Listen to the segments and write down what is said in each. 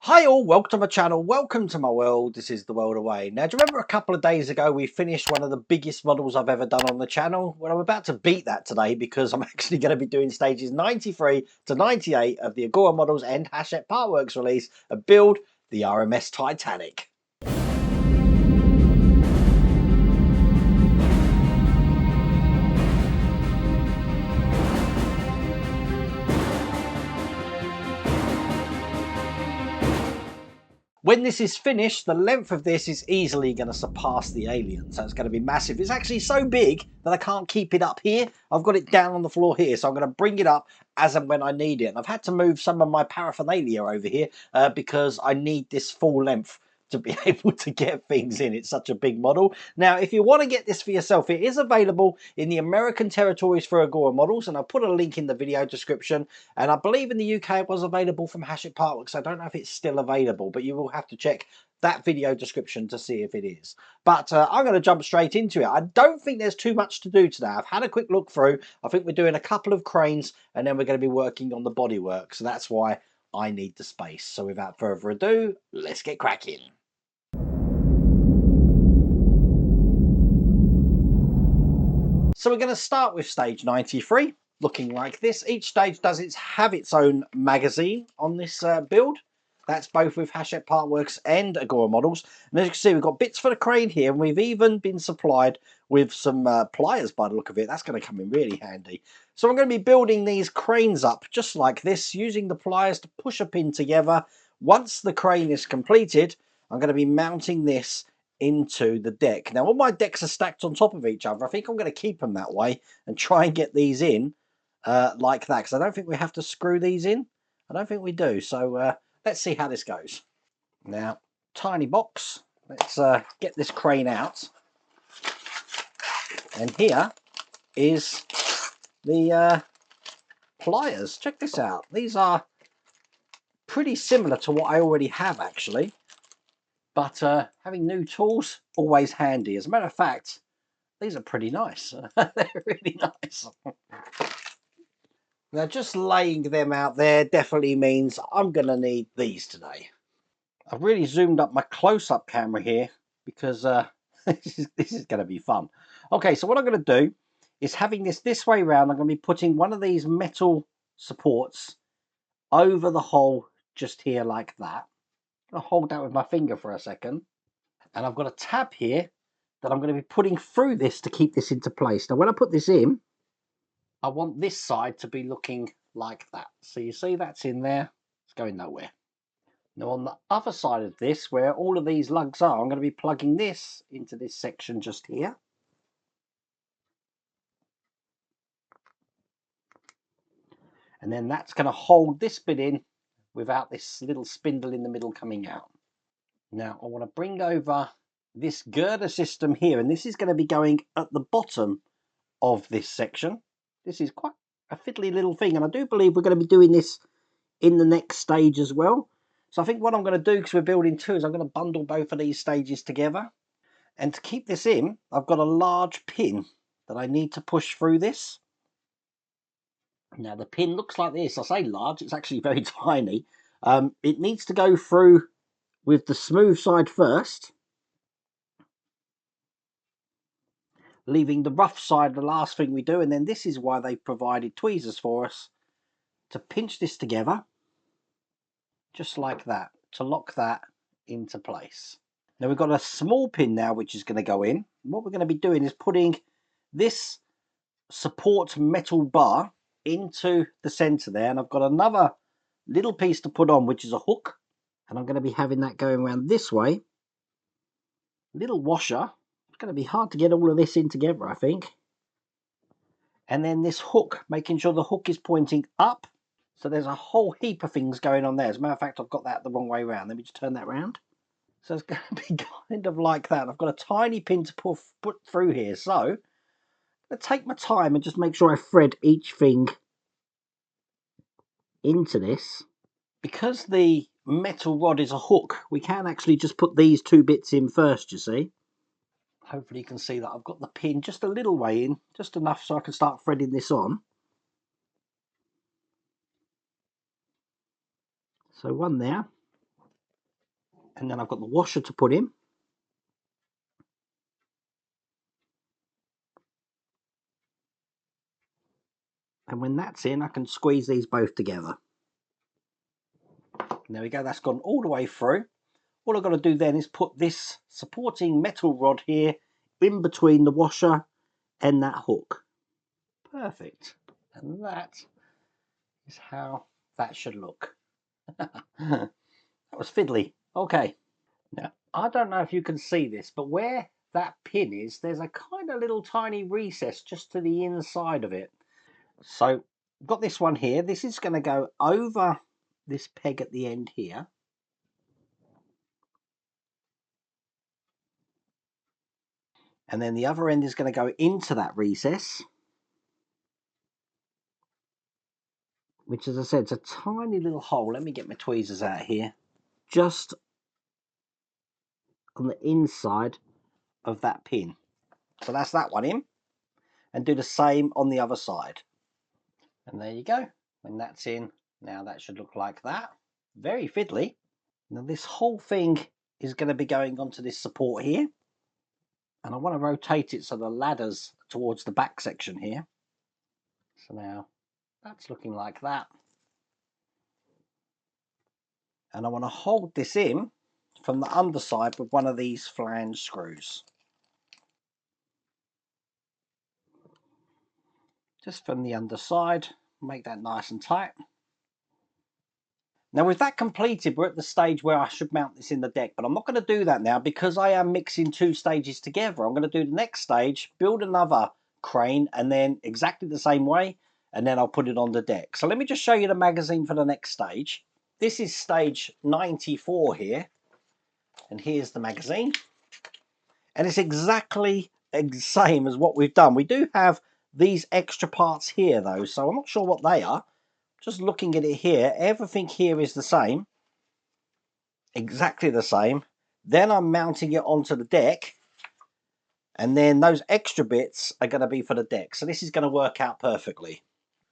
Hi all, welcome to my channel, welcome to my world. This is the world away. Now, do you remember a couple of days ago we finished one of the biggest models I've ever done on the channel? Well, I'm about to beat that today because I'm actually going to be doing stages 93 to 98 of the Agora models and Hachette Partworks release of Build the RMS Titanic. When this is finished, the length of this is easily going to surpass the Alien, so it's going to be massive. It's actually so big that I can't keep it up here. I've got it down on the floor here, so I'm going to bring it up as and when I need it. And I've had to move some of my paraphernalia over here because I need this full length to be able to get things in. It's such a big model. Now, if you want to get this for yourself, it is available in the American territories for Agora models, and I'll put a link in the video description. And I believe in the UK it was available from Hachette Partworks. I don't know if it's still available, but you will have to check that video description to see if it is. But I'm going to jump straight into it. I don't think there's too much to do today. I've had a quick look through. I think we're doing a couple of cranes, and then we're going to be working on the bodywork. So that's why I need the space. So without further ado, let's get cracking. So we're going to start with stage 93, looking like this. Each stage does have its own magazine on this build. That's both with Hachette Partworks and Agora models. And as you can see, we've got bits for the crane here, and we've even been supplied with some pliers by the look of it. That's going to come in really handy. So I'm going to be building these cranes up just like this, using the pliers to push a pin together. Once the crane is completed, I'm going to be mounting this into the deck. Now all my decks are stacked on top of each other. I think I'm going to keep them that way and try and get these in like that, because I don't think we have to screw these in. I don't think we do. So let's see how this goes. Now, tiny box. Let's get this crane out. And here is the pliers. Check this out. These are pretty similar to what I already have, actually. But having new tools, always handy. As a matter of fact, these are pretty nice. They're really nice. Now, just laying them out there definitely means I'm going to need these today. I've really zoomed up my close-up camera here because this is going to be fun. Okay, so what I'm going to do is, having this way round, I'm going to be putting one of these metal supports over the hole just here like that. I'll hold that with my finger for a second. And I've got a tab here that I'm going to be putting through this to keep this into place. Now, when I put this in, I want this side to be looking like that. So you see that's in there. It's going nowhere. Now, on the other side of this, where all of these lugs are, I'm going to be plugging this into this section just here. And then that's going to hold this bit in without this little spindle in the middle coming out. Now, I want to bring over this girder system here, and this is going to be going at the bottom of this section. This is quite a fiddly little thing, and I do believe we're going to be doing this in the next stage as well. So I think what I'm going to do, because we're building two, is I'm going to bundle both of these stages together. And to keep this in, I've got a large pin that I need to push through this. Now, the pin looks like this. I say large, it's actually very tiny. It needs to go through with the smooth side first, leaving the rough side the last thing we do. And then this is why they provided tweezers for us to pinch this together, just like that, to lock that into place. Now, we've got a small pin now which is going to go in. What we're going to be doing is putting this support metal bar into the center there, and I've got another little piece to put on, which is a hook, and I'm going to be having that going around this way. Little washer. It's going to be hard to get all of this in together, I think. And then this hook, making sure the hook is pointing up. So there's a whole heap of things going on there. As a matter of fact, I've got that the wrong way around. Let me just turn that around. So it's going to be kind of like that. I've got a tiny pin to put through here. So I'm going to take my time and just make sure I thread each thing into this. Because the metal rod is a hook, we can actually just put these two bits in first, you see. Hopefully you can see that I've got the pin just a little way in, just enough so I can start threading this on. So one there. And then I've got the washer to put in. And when that's in, I can squeeze these both together. And there we go, that's gone all the way through. All I've got to do then is put this supporting metal rod here in between the washer and that hook. Perfect. And that is how that should look. That was fiddly. Okay. Now, I don't know if you can see this, but where that pin is, there's a kind of little tiny recess just to the inside of it. So, got this one here. This is going to go over this peg at the end here. And then the other end is going to go into that recess, which, as I said, it's a tiny little hole. Let me get my tweezers out here. Just on the inside of that pin. So that's that one in. And do the same on the other side. And there you go. When that's in, now that should look like that. Very fiddly. Now this whole thing is going to be going onto this support here. And I want to rotate it so the ladder's towards the back section here. So now that's looking like that. And I want to hold this in from the underside with one of these flange screws. Just from the underside, make that nice and tight. Now with that completed, we're at the stage where I should mount this in the deck, but I'm not going to do that now because I am mixing two stages together. I'm going to do the next stage, build another crane, and then exactly the same way, and then I'll put it on the deck. So let me just show you the magazine for the next stage. This is stage 94 here, and here's the magazine. And it's exactly the same as what we've done. We do have these extra parts here though, so I'm not sure what they are. Just looking at it here, everything here is the same. Exactly the same. Then I'm mounting it onto the deck. And then those extra bits are going to be for the deck. So this is going to work out perfectly.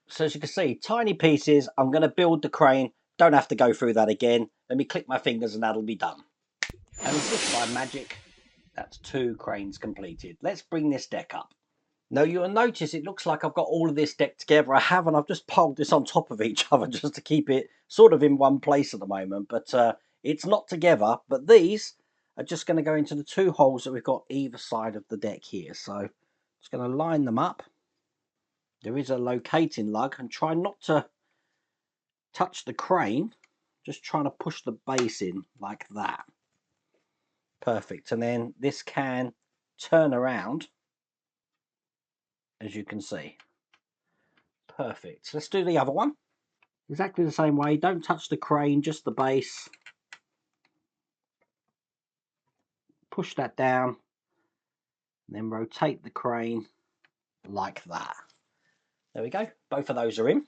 So as you can see, tiny pieces. I'm going to build the crane. Don't have to go through that again. Let me click my fingers and that'll be done. And just by magic, that's 2 cranes completed. Let's bring this deck up. Now you'll notice it looks like I've got all of this deck together. I haven't. I've just piled this on top of each other just to keep it sort of in one place at the moment. But it's not together. But these are just going to go into the 2 holes that we've got either side of the deck here. So just going to line them up. There is a locating lug, and try not to touch the crane. Just trying to push the base in like that. Perfect. And then this can turn around, as you can see. Perfect. Let's do the other one. Exactly the same way. Don't touch the crane, just the base. Push that down. And then rotate the crane like that. There we go. Both of those are in.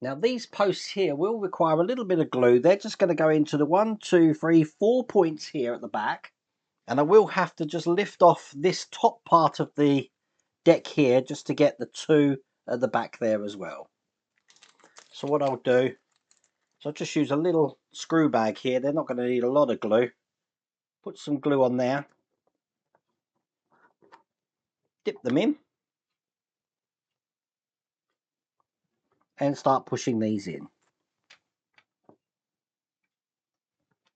Now these posts here will require a little bit of glue. They're just going to go into the 1, 2, 3, 4 points here at the back. And I will have to just lift off this top part of the deck here just to get the 2 at the back there as well. So what I'll do is I'll just use a little screw bag here. They're not going to need a lot of glue. Put some glue on there. Dip them in. And start pushing these in.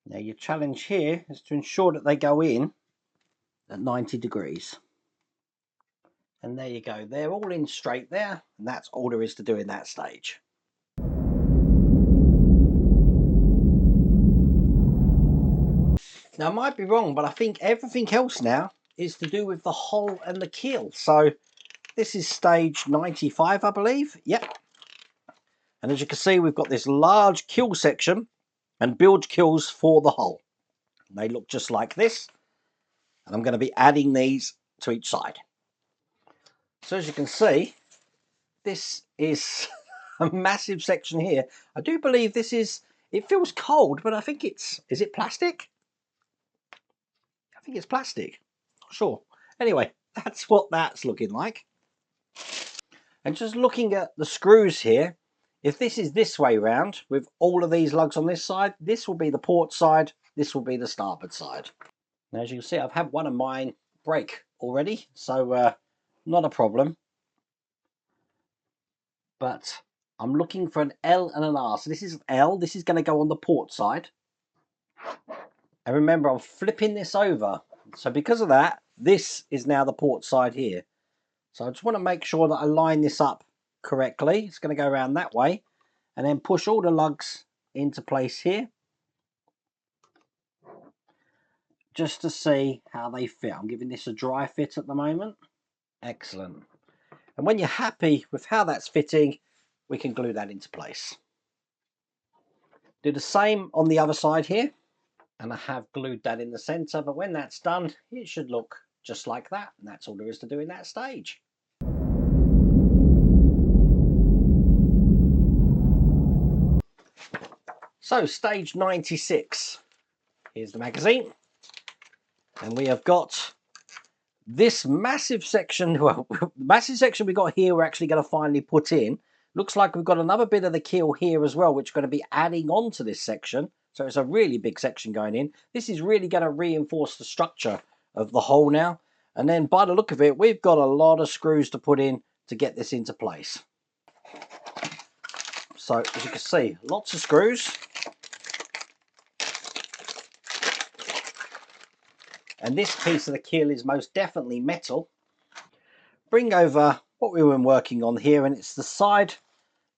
Now your challenge here is to ensure that they go in at 90 degrees. And there you go. They're all in straight there. And that's all there is to do in that stage. Now I might be wrong, but I think everything else now is to do with the hull and the keel. So this is stage 95, I believe. Yep. And as you can see, we've got this large keel section and bilge keels for the hull. They look just like this. And I'm going to be adding these to each side. So as you can see, this is a massive section here. I do believe this is, it feels cold, but I think it's, is it plastic? I think it's plastic. Not sure. Anyway, that's what that's looking like. And just looking at the screws here, if this is this way round with all of these lugs on this side, this will be the port side, this will be the starboard side. Now, as you can see, I've had one of mine break already, so not a problem. But I'm looking for an L and an R. So this is an L. This is going to go on the port side. And remember, I'm flipping this over. So because of that, this is now the port side here. So I just want to make sure that I line this up correctly. It's going to go around that way. And then push all the lugs into place here. Just to see how they fit. I'm giving this a dry fit at the moment. Excellent. And when you're happy with how that's fitting, we can glue that into place. Do the same on the other side here. And I have glued that in the center, but when that's done, it should look just like that. And that's all there is to do in that stage. So stage 96. Here's the magazine. And we have got this massive section, well, the massive section we got here we're actually going to finally put in. Looks like we've got another bit of the keel here as well, which is going to be adding on to this section. So it's a really big section going in. This is really going to reinforce the structure of the hull now. And then by the look of it, we've got a lot of screws to put in to get this into place. So as you can see, lots of screws. And this piece of the keel is most definitely metal. Bring over what we've been working on here, and it's the side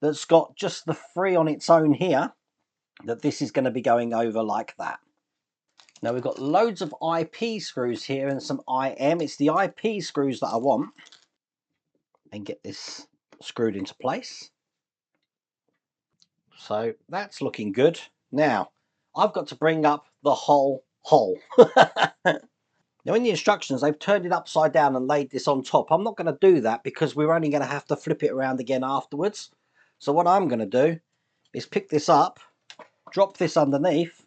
that's got just the free on its own here, that this is going to be going over like that. Now we've got loads of IP screws here and some IM. It's the IP screws that I want. And get this screwed into place. So that's looking good. Now I've got to bring up the whole hull. Now in the instructions, they've turned it upside down and laid this on top. I'm not going to do that because we're only going to have to flip it around again afterwards. So what I'm going to do is pick this up, drop this underneath,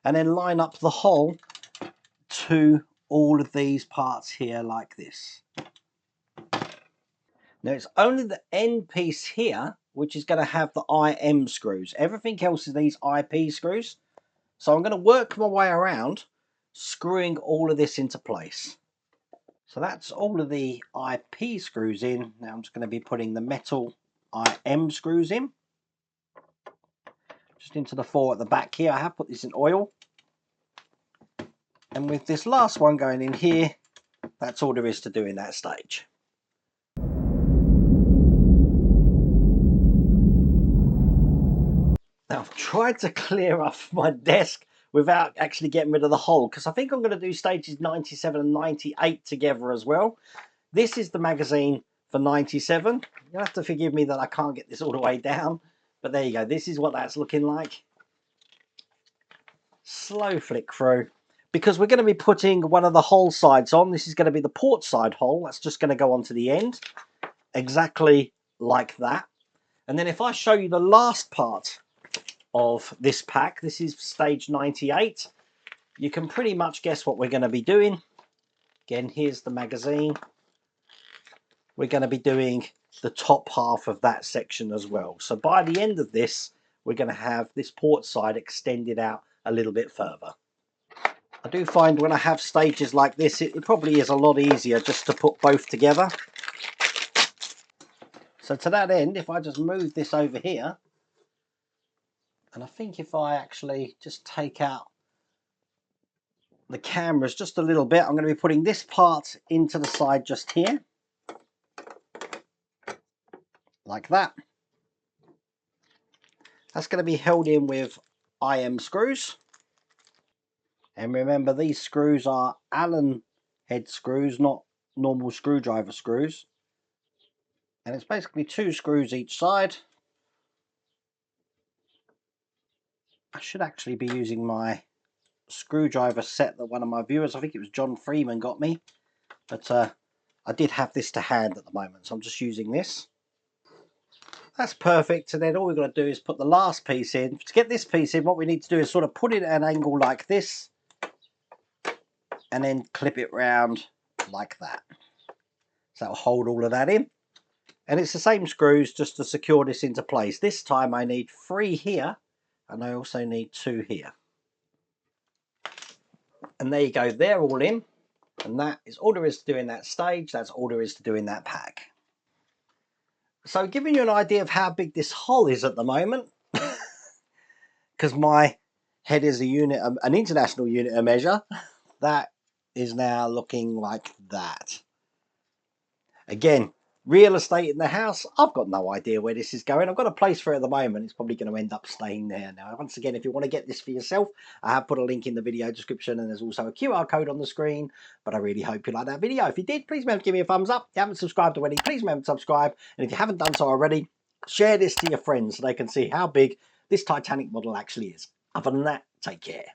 and then line up the hull to all of these parts here like this. Now it's only the end piece here which is going to have the IM screws. Everything else is these IP screws. So I'm going to work my way around screwing all of this into place. So that's all of the IP screws in. Now I'm just going to be putting the metal IM screws in. Just into the 4 at the back here. I have put this in oil. And with this last one going in here, that's all there is to do in that stage. Now I've tried to clear off my desk without actually getting rid of the hull, because I think I'm going to do stages 97 and 98 together as well. This is the magazine for 97. You'll have to forgive me that I can't get this all the way down, but there you go. This is what that's looking like. Slow flick through, because we're going to be putting one of the hull sides on. This is going to be the port side hull. That's just going to go onto the end, exactly like that. And then if I show you the last part of this pack, this is stage 98, you can pretty much guess what we're going to be doing. Again, here's the magazine. We're going to be doing the top half of that section as well. So by the end of this, we're going to have this port side extended out a little bit further. I do find when I have stages like this, it probably is a lot easier just to put both together. So to that end, if I just move this over here, and I think if I actually just take out the cameras just a little bit, I'm going to be putting this part into the side just here. Like that. That's going to be held in with IM screws. And remember, these screws are Allen head screws, not normal screwdriver screws. And it's basically 2 screws each side. I should actually be using my screwdriver set that one of my viewers, I think it was John Freeman, got me. But I did have this to hand at the moment, so I'm just using this. That's perfect. And then all we've got to do is put the last piece in. To get this piece in, what we need to do is sort of put it at an angle like this, and then clip it round like that. So that'll hold all of that in. And it's the same screws just to secure this into place. This time I need 3 here, and I also need 2 here. And there you go, they're all in. And that is all there is to do in that stage. That's all there is to do in that pack. So giving you an idea of how big this hull is at the moment, because my head is a unit, an international unit of measure, that is now looking like that. Again, real estate in the house, I've got no idea where this is going. I've got a place for it at the moment. It's probably going to end up staying there now. Once again, if you want to get this for yourself, I have put a link in the video description, and there's also a QR code on the screen. But I really hope you like that video. If you did, please remember to give me a thumbs up. If you haven't subscribed already, please remember to subscribe. And if you haven't done so already, share this to your friends so they can see how big this Titanic model actually is. Other than that, take care.